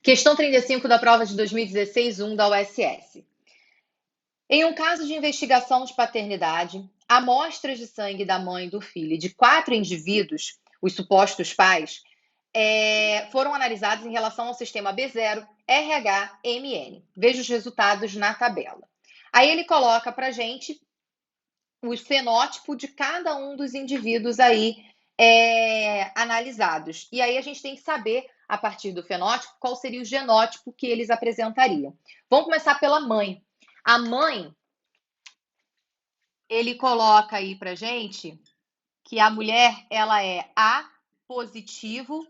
Questão 35 da prova de 2016-1 da USS. Em um caso de investigação de paternidade, amostras de sangue da mãe e do filho de 4 indivíduos, os supostos pais, foram analisados em relação ao sistema B0, RH, MN. Veja os resultados na tabela. Aí ele coloca para a gente o fenótipo de cada um dos indivíduos aí analisados. E aí a gente tem que saber, a partir do fenótipo, qual seria o genótipo que eles apresentariam. Vamos começar pela mãe. A mãe, ele coloca aí pra gente que a mulher, ela é A positivo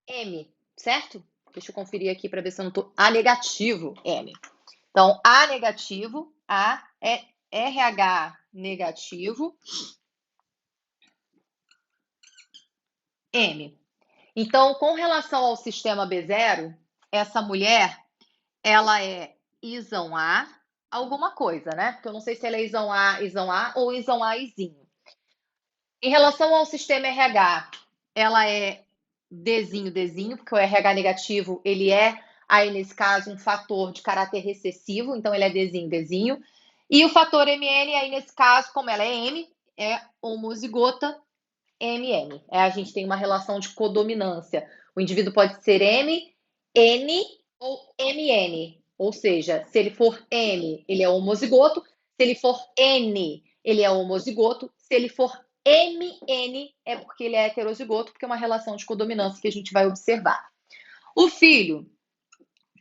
M, certo? Deixa eu conferir aqui para ver se eu não tô... A negativo M. Então, A negativo, A é RH negativo, M. Então, com relação ao sistema B0, essa mulher, ela é isão A alguma coisa, né? Porque eu não sei se ela é isão A ou isão A izinho. Em relação ao sistema RH, ela é Dzinho, porque o RH negativo, ele é, aí nesse caso, um fator de caráter recessivo, então ele é Dzinho. E o fator MN, aí nesse caso, como ela é M, é homozigota MM. A gente tem uma relação de codominância. O indivíduo pode ser M, N ou MN. Ou seja, se ele for M, ele é homozigoto. Se ele for N, ele é homozigoto. Se ele for MN, é porque ele é heterozigoto, porque é uma relação de codominância que a gente vai observar. O filho,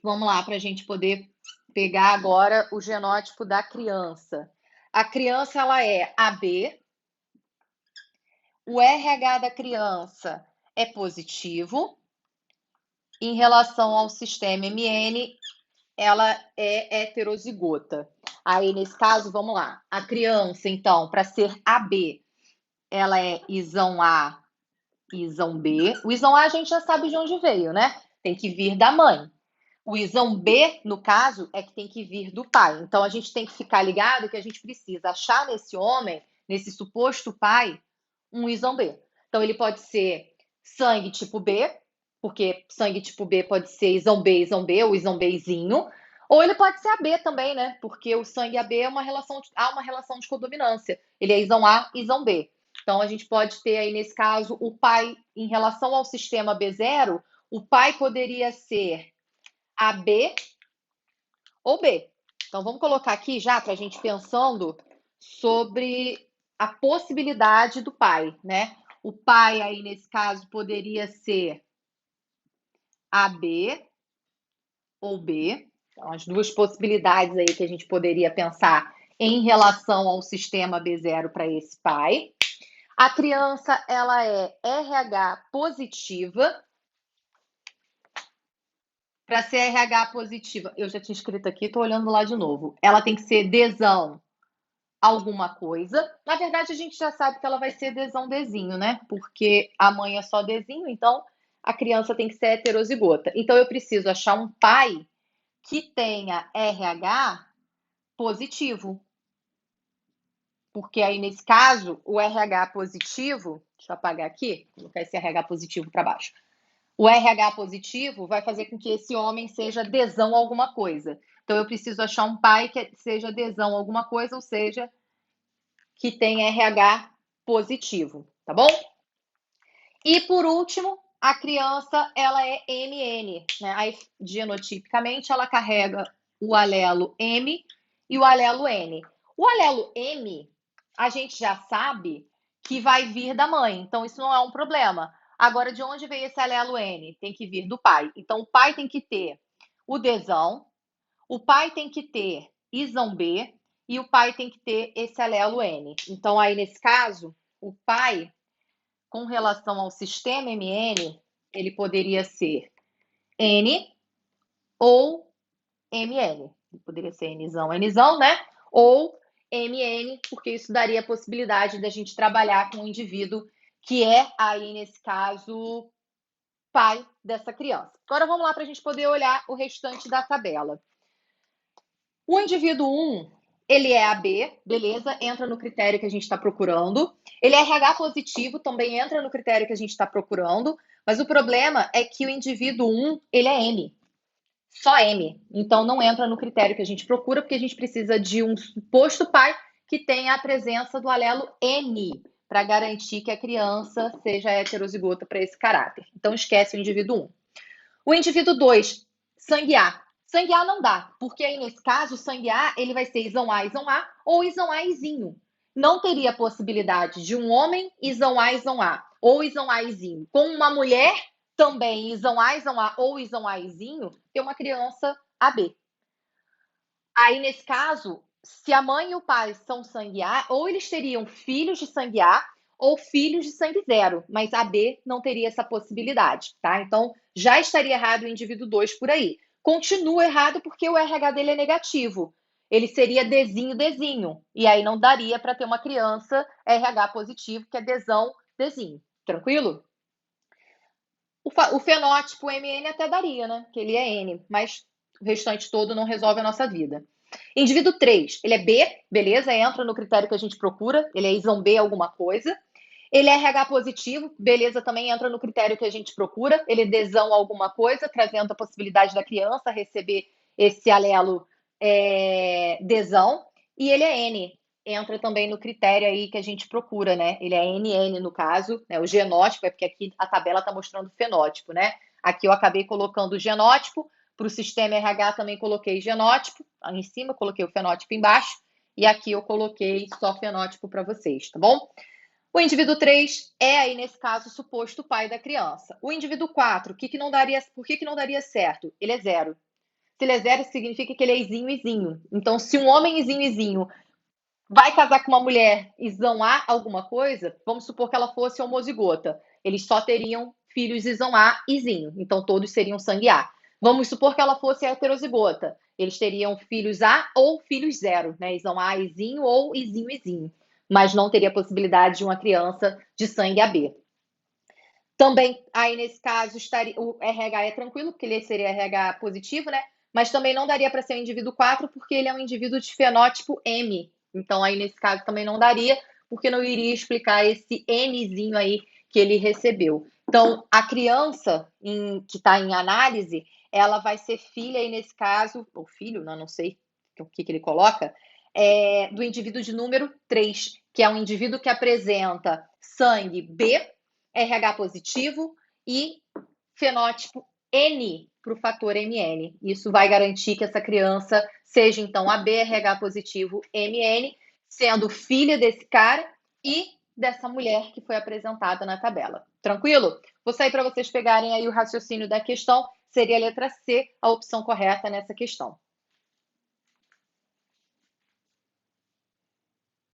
vamos lá para a gente poder pegar agora o genótipo da criança. A criança, ela é AB, o RH da criança é positivo. Em relação ao sistema MN, ela é heterozigota. Aí, nesse caso, vamos lá. A criança, então, para ser AB, ela é isão A, isão B. O isão A a gente já sabe de onde veio, né? Tem que vir da mãe. O isão B, no caso, é que tem que vir do pai. Então, a gente tem que ficar ligado que a gente precisa achar nesse homem, nesse suposto pai, um isão B. Então, ele pode ser sangue tipo B, porque sangue tipo B pode ser isão B ou isão Bzinho, ou ele pode ser AB também, né? Porque o sangue AB é há uma relação de codominância. Ele é isão A, isão B. Então, a gente pode ter aí, nesse caso, o pai, em relação ao sistema B0, o pai poderia ser AB ou B. Então, vamos colocar aqui já para a gente pensando sobre a possibilidade do pai, né? O pai aí, nesse caso, poderia ser AB ou B. Então, as duas possibilidades aí que a gente poderia pensar em relação ao sistema B0 para esse pai. A criança, ela é RH positiva. Para ser RH positiva, eu já tinha escrito aqui, estou olhando lá de novo. Ela tem que ser Dzão alguma coisa. Na verdade, a gente já sabe que ela vai ser Dzão Dzinho, né? Porque a mãe é só Dzinho, então a criança tem que ser heterozigota. Então eu preciso achar um pai que tenha RH positivo. Porque aí, nesse caso, o RH positivo, deixa eu apagar aqui, colocar esse RH positivo para baixo. O RH positivo vai fazer com que esse homem seja Dzão alguma coisa. Então, eu preciso achar um pai que seja Dzão alguma coisa, ou seja, que tenha RH positivo, tá bom? E, por último, a criança, ela é MN, né? Aí, genotipicamente, ela carrega o alelo M e o alelo N. O alelo M, a gente já sabe que vai vir da mãe, então isso não é um problema. Agora, de onde veio esse alelo N? Tem que vir do pai. Então, o pai tem que ter o Dzão, o pai tem que ter isão B e o pai tem que ter esse alelo N. Então, aí, nesse caso, o pai, com relação ao sistema MN, ele poderia ser N ou MN. Ele poderia ser Nzão, né? Ou MN, porque isso daria a possibilidade da gente trabalhar com um indivíduo que é, aí, nesse caso, pai dessa criança. Agora vamos lá para a gente poder olhar o restante da tabela. O indivíduo 1, Ele é AB, beleza, entra no critério que a gente está procurando. Ele é RH positivo, também entra no critério que a gente está procurando. Mas o problema é que o indivíduo 1, ele é M. Só M. Então não entra no critério que a gente procura, porque a gente precisa de um suposto pai que tenha a presença do alelo N, para garantir que a criança seja heterozigota para esse caráter. Então esquece o indivíduo 1. O indivíduo 2, sangue A. Sangue A não dá, porque aí nesse caso, o sangue A ele vai ser isão A ou isão A izinho. Não teria possibilidade de um homem isão A, ou isão A izinho, com uma mulher também isão A ou isão A izinho, ter uma criança AB. Aí nesse caso, se a mãe e o pai são sangue A, ou eles teriam filhos de sangue A ou filhos de sangue zero, mas AB não teria essa possibilidade, tá? Então já estaria errado o indivíduo 2 por aí. Continua errado porque o RH dele é negativo. Ele seria Dzinho, e aí não daria para ter uma criança RH positivo, que é Dzinho. Tranquilo? O fenótipo MN até daria, né? Que ele é N, mas o restante todo não resolve a nossa vida. Indivíduo 3, ele é B, beleza, entra no critério que a gente procura, ele é isão B alguma coisa. Ele é RH positivo, beleza, também entra no critério que a gente procura, ele é desão alguma coisa, trazendo a possibilidade da criança receber esse alelo desão. E ele é N, entra também no critério aí que a gente procura, né? Ele é NN no caso, né? O genótipo, é porque aqui a tabela está mostrando o fenótipo, né? Aqui eu acabei colocando o genótipo, para o sistema RH também coloquei genótipo, em cima coloquei o fenótipo embaixo, e aqui eu coloquei só fenótipo para vocês, tá bom? O indivíduo 3 é aí, nesse caso, o suposto pai da criança. O indivíduo 4, por que não daria certo? Ele é zero. Se ele é zero, significa que ele é izinho. Então, se um homem izinho vai casar com uma mulher isão A alguma coisa, vamos supor que ela fosse homozigota. Eles só teriam filhos isão A izinho. Então, todos seriam sangue A. Vamos supor que ela fosse heterozigota. Eles teriam filhos A ou filhos zero, né? Isão A izinho ou izinho. Mas não teria possibilidade de uma criança de sangue AB. Também, aí nesse caso, o RH é tranquilo, porque ele seria RH positivo, né? Mas também não daria para ser o indivíduo 4, porque ele é um indivíduo de fenótipo M. Então, aí nesse caso também não daria, porque não iria explicar esse Nzinho aí que ele recebeu. Então, a criança que está em análise, ela vai ser filha aí nesse caso, ou filho, não sei o que ele coloca, do indivíduo de número 3, que é um indivíduo que apresenta sangue B, RH positivo e fenótipo N para o fator MN. Isso vai garantir que essa criança seja, então, AB, RH positivo, MN, sendo filha desse cara e dessa mulher que foi apresentada na tabela. Tranquilo? Vou sair para vocês pegarem aí o raciocínio da questão. Seria a letra C a opção correta nessa questão.